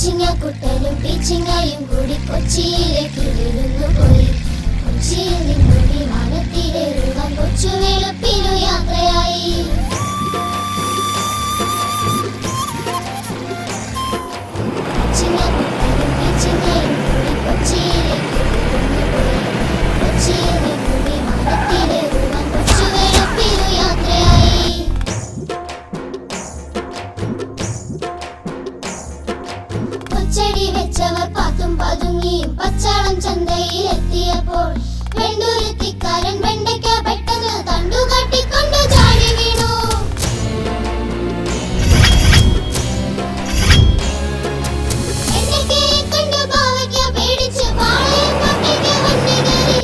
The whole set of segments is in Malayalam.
കുട്ടനും പീച്ചിങ്ങയും കൂടി കൊച്ചിയിലേക്ക് പോയി. കൊച്ചിയിൽ നിന്നും വിമാനത്തിലേറുവാൻ കൊച്ചു വെളുപ്പിനു യാത്രയായി. കുട്ടനും പീച്ചിങ്ങയും കൂടി കൊച്ചിയിലേക്ക് പോയി. കൊച്ചിയിൽ നിന്നും വിമാനത്തിലേറുവാൻ കൊച്ചു വെളുപ്പിനു യാത്രയായി. കൊച്ചടി വെച്ചവർ പാത്തും പതുങ്ങിയും പച്ചാളം ചന്തയിൽ എത്തിയപ്പോൾ വെണ്ടൂരത്തിക്കാരൻ വെണ്ടയ്ക്ക പെട്ടെന്ന് തണ്ടുകാട്ടിക്കൊണ്ട് ചാടി വീണു. വെണ്ടയ്ക്കയെ കണ്ടു പാവയ്ക്ക പേടിച്ച് പാളയം പൊട്ടയ്ക്ക് വണ്ടി കയറി.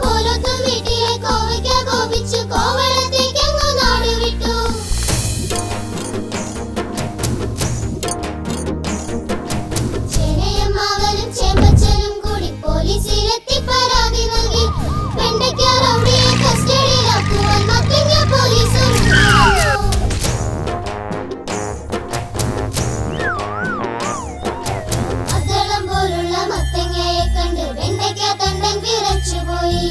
കോലത്തും വീട്ടിലെ കോവയ്ക്ക കോപിച്ച് കോവളത്തേക്കങ്ങു നാടുവിട്ടു. ചേമ്പച്ചനും കൂടി പോലീസിലെത്തി പരാതി നൽകി. വെണ്ടയ്ക്ക റൗഡിയെ കസ്റ്റഡിയിലാക്കുവാൻ മത്തങ്ങ പോലീസ് അതളം പോലുള്ള മത്തങ്ങയെ കണ്ട് വെണ്ടയ്ക്ക തണ്ടൻ വിറച്ചുപോയി.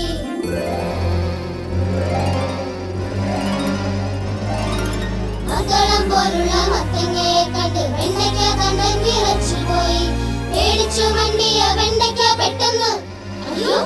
അതളം പോലുള്ള മത്തങ്ങയെ കണ്ട് വെണ്ടയ്ക്ക തണ്ടൻ വിറച്ചുപോയി. പേടിച്ചു മണ്ടിയ വെണ്ടയ്ക്ക പെട്ടെന്ന് അയ്യോ